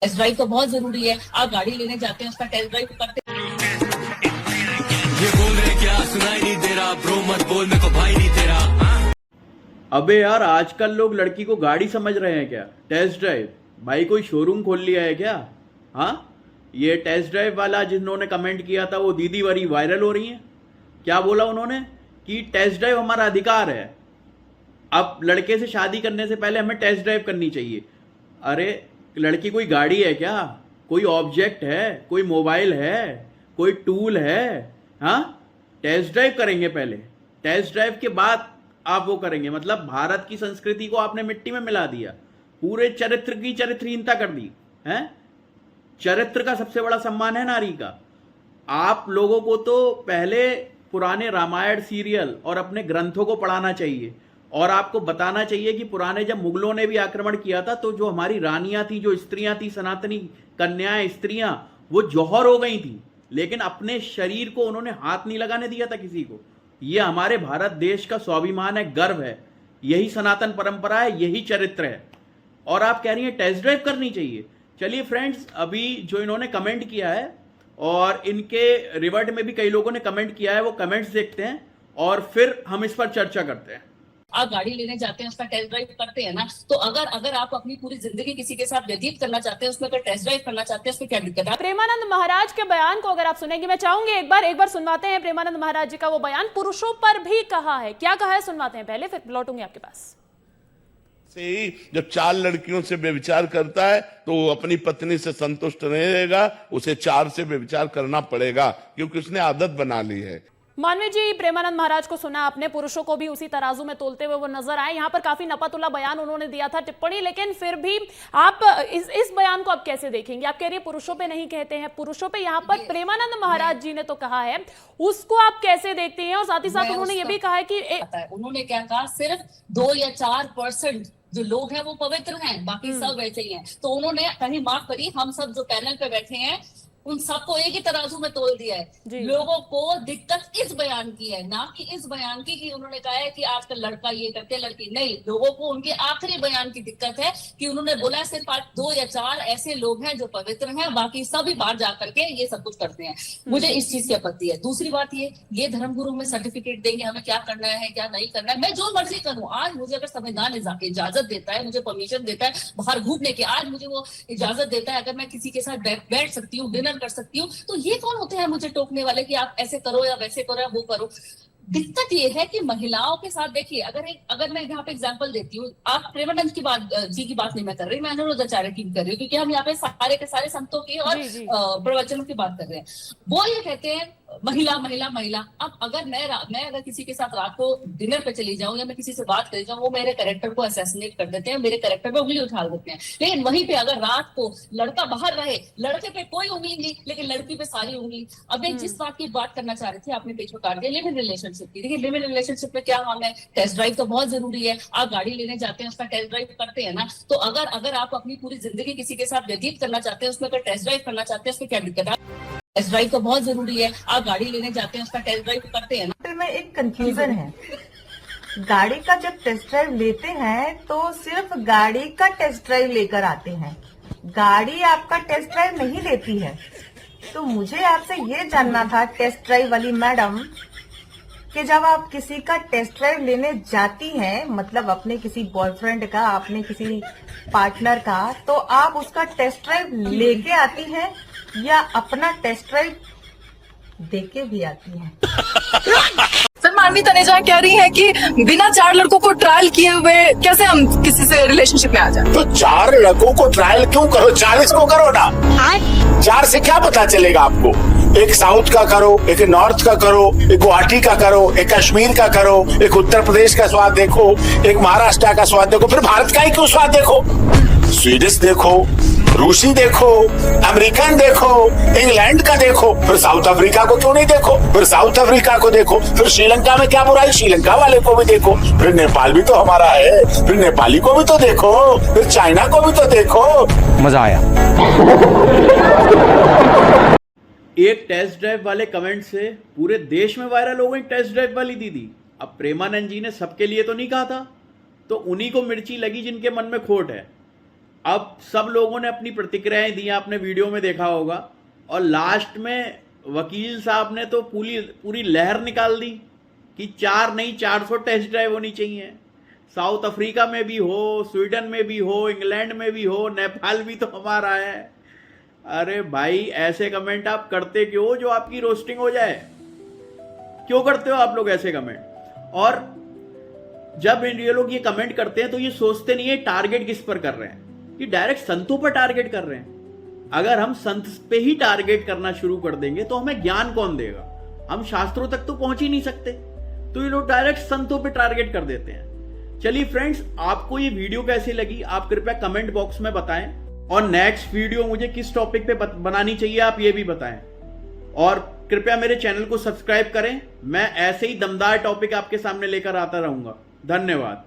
Test drive तो बहुत जरूरी है। आप गाड़ी लेने जाते हैं, उसका टेस्ट ड्राइव करते हैं। ये बोल रहे क्या सुनाई नहीं दे रहा, ब्रो मत बोल मेरे को भाई नहीं तेरा। अबे यार, आजकल लोग लड़की को गाड़ी समझ रहे हैं क्या? Test drive? भाई कोई शोरूम खोल लिया है क्या? हाँ, ये टेस्ट ड्राइव वाला जिन्होंने कमेंट किया था वो दीदी वाली वायरल हो रही है। क्या बोला उन्होंने कि टेस्ट ड्राइव हमारा अधिकार है, अब लड़के से शादी करने से पहले हमें टेस्ट ड्राइव करनी चाहिए। अरे लड़की कोई गाड़ी है क्या? कोई ऑब्जेक्ट है? कोई मोबाइल है? कोई टूल है? हाँ, टेस्ट ड्राइव करेंगे पहले, टेस्ट ड्राइव के बाद आप वो करेंगे। मतलब भारत की संस्कृति को आपने मिट्टी में मिला दिया, पूरे चरित्र की चरित्रहीनता कर दी है। चरित्र का सबसे बड़ा सम्मान है नारी का। आप लोगों को तो पहले पुराने रामायण सीरियल और अपने ग्रंथों को पढ़ाना चाहिए, और आपको बताना चाहिए कि पुराने जब मुगलों ने भी आक्रमण किया था तो जो हमारी रानियां थी, जो स्त्रियां थी, सनातनी कन्याएं स्त्रियां, वो जौहर हो गई थी, लेकिन अपने शरीर को उन्होंने हाथ नहीं लगाने दिया था किसी को। ये हमारे भारत देश का स्वाभिमान है, गर्व है, यही सनातन परंपरा है, यही चरित्र है। और आप कह रही हैं टेस्ट ड्राइव करनी चाहिए। चलिए फ्रेंड्स, अभी जो इन्होंने कमेंट किया है और इनके रिवर्ट में भी कई लोगों ने कमेंट किया है, वो कमेंट्स देखते हैं और फिर हम इस पर चर्चा करते हैं। आप गाड़ी लेने जाते हैं, उसका टेस्ट ड्राइव करते हैं ना, तो अगर आप अपनी पूरी जिंदगी किसी के साथ व्यतीत करना चाहते हैं, उसमें अगर टेस्ट ड्राइव करना चाहते हैं, उसमें क्या दिक्कत है? प्रेमानंद महाराज के बयान को अगर आप सुनेंगे, मैं चाहूंगी एक बार सुनवाते हैं प्रेमानंद महाराज जी का वो बयान। पुरुषों पर भी कहा है, क्या कहा है सुनवाते हैं पहले, फिर लौटूंगी आपके पास। से ही जब 4 लड़कियों से व्यभिचार करता है तो वो अपनी पत्नी से संतुष्ट नहीं रहेगा, उसे 4 से व्यभिचार करना पड़ेगा, क्योंकि उसने आदत बना ली है। मानवी जी, प्रेमानंद महाराज को सुना आपने, पुरुषों को भी उसी तराजू में तोलते हुए वो नजर आए। यहाँ पर काफी नपतुल्ला बयान उन्होंने दिया था, टिप्पणी, लेकिन फिर भी आप इस बयान को आप कैसे देखेंगे? आप कह रही है पुरुषों पे नहीं कहते हैं, पुरुषों पे यहाँ पर प्रेमानंद महाराज जी ने तो कहा है, उसको आप कैसे देखते हैं? और साथ ही साथ उन्होंने ये भी कहा है कि उन्होंने क्या कहा, सिर्फ 2 या 4% जो लोग हैं वो पवित्र हैं, बाकी सब वैसे ही हैं। तो उन्होंने कहीं माफ करिए, हम सब जो पैनल पे बैठे हैं उन सबको एक ही तराजू में तोल दिया है। लोगों को दिक्कत इस बयान की है, ना कि इस बयान की कि उन्होंने कहा है कि आजकल लड़का ये करते हैं लड़की नहीं। लोगों को उनके आखिरी बयान की दिक्कत है कि उन्होंने बोला सिर्फ 2 या 4 ऐसे लोग हैं जो पवित्र हैं, बाकी सभी बाहर जा करके ये सब कुछ करते हैं। मुझे इस चीज की आपत्ति है। दूसरी बात ये धर्मगुरु हमें सर्टिफिकेट देंगे हमें क्या करना है क्या नहीं करना है, मैं जो मर्जी करूं। आज मुझे अगर संविधान इजाजत देता है, मुझे परमिशन देता है बाहर घूमने की, आज मुझे वो इजाजत देता है, अगर मैं किसी के साथ बैठ सकती हूँ, डिनर कर सकती हूँ, तो ये कौन होते हैं मुझे टोकने वाले कि आप ऐसे करो या वैसे करो या वो करो? दिक्कत ये है कि महिलाओं के साथ देखिए, अगर मैं यहाँ पे एग्जांपल देती हूँ, आप प्रेमानंद की बात जी की बात नहीं मैं कर रही, मैं अनिरुद्धाचार्य की कर रही हूँ, क्योंकि हम यहाँ पे सारे के सारे संतों की और प्रवचनों की बात कर रहे हैं। वो ये कहते हैं महिला महिला महिला। अब अगर मैं अगर किसी के साथ रात को डिनर पे चली जाऊं या मैं किसी से बात कर जाऊं, वो मेरे कैरेक्टर को असैसिनेट कर देते हैं, मेरे कैरेक्टर पे उंगली उठा देते हैं। लेकिन वहीं पे अगर रात को लड़का बाहर रहे, लड़के पे कोई उंगली नहीं लेकिन लड़की पे सारी उंगली। अब मैं जिस बात की बात करना चाह रही थी आपने पेज में काट दिया, लिव इन रिलेशनशिप की। देखिए, लिव इन रिलेशनशिप में क्या हम है, टेस्ट ड्राइव तो बहुत जरूरी है। आप गाड़ी लेने जाते हैं, उसका टेस्ट ड्राइव करते हैं ना, तो अगर आप अपनी पूरी जिंदगी किसी के साथ व्यतीत करना चाहते हैं, उसमें अगर टेस्ट ड्राइव करना चाहते हैं, उसमें क्या दिक्कत है? टेस्ट ड्राइव तो बहुत जरूरी है। आप गाड़ी लेने जाते हैं, उसका टेस्ट ड्राइव करते हैं ना। में एक कंफ्यूजन है, गाड़ी का जब टेस्ट ड्राइव लेते हैं तो सिर्फ गाड़ी का टेस्ट ड्राइव लेकर आते हैं, गाड़ी आपका टेस्ट ड्राइव नहीं लेती है। तो मुझे आपसे ये जानना था टेस्ट ड्राइव वाली मैडम, कि जब आप किसी का टेस्ट ड्राइव लेने जाती हैं, मतलब अपने किसी बॉयफ्रेंड का, अपने किसी पार्टनर का, तो आप उसका टेस्ट ड्राइव लेके आती हैं या अपना टेस्ट ड्राइव देके भी आती हैं? सर, मानवी तनेजा कह रही है कि बिना 4 लड़कों को ट्रायल किए हुए कैसे हम किसी से रिलेशनशिप में आ जाए? तो 4 लड़कों को ट्रायल क्यों करो, 40 को करो ना। 4 से क्या पता चलेगा आपको? एक साउथ का करो, एक नॉर्थ का करो, एक गुवाहाटी का करो, एक कश्मीर का करो, एक उत्तर प्रदेश का स्वाद देखो, एक महाराष्ट्र का स्वाद देखो, फिर भारत का ही क्यों स्वाद देखो? स्वीडिश देखो, रूसी देखो, अमेरिकन देखो, इंग्लैंड का देखो, फिर साउथ अफ्रीका को क्यों नहीं देखो? फिर साउथ अफ्रीका को देखो, फिर श्रीलंका में क्या बुराई, श्रीलंका वाले को भी देखो, फिर नेपाल भी तो हमारा है, फिर नेपाली को भी तो देखो, फिर चाइना को भी तो देखो। मजा आया। एक टेस्ट ड्राइव वाले कमेंट से पूरे देश में वायरल हो गई टेस्ट ड्राइव वाली दीदी। अब प्रेमानंद जी ने सबके लिए तो नहीं कहा था, तो उन्हीं को मिर्ची लगी जिनके मन में खोट है। अब सब लोगों ने अपनी प्रतिक्रियाएं दी, आपने वीडियो में देखा होगा, और लास्ट में वकील साहब ने तो पूरी लहर निकाल दी कि 4 नहीं 400 टेस्ट ड्राइव होनी चाहिए। साउथ अफ्रीका में भी हो, स्वीडन में भी हो, इंग्लैंड में भी हो, नेपाल भी तो हमारा है। अरे भाई ऐसे कमेंट आप करते क्यों हो जो आपकी रोस्टिंग हो जाए? क्यों करते हो आप लोग ऐसे कमेंट? और जब ये लोग ये कमेंट करते हैं तो ये सोचते नहीं है टारगेट किस पर कर रहे हैं, कि डायरेक्ट संतों पर टारगेट कर रहे हैं। अगर हम संत पे ही टारगेट करना शुरू कर देंगे तो हमें ज्ञान कौन देगा? हम शास्त्रों तक तो पहुंच ही नहीं सकते। तो ये लोग डायरेक्ट संतों पे टारगेट कर देते हैं। चलिए फ्रेंड्स, आपको ये वीडियो कैसी लगी आप कृपया कमेंट बॉक्स में बताएं, और नेक्स्ट वीडियो मुझे किस टॉपिक पे बनानी चाहिए आप ये भी बताएं, और कृपया मेरे चैनल को सब्सक्राइब करें। मैं ऐसे ही दमदार टॉपिक आपके सामने लेकर आता रहूंगा। धन्यवाद।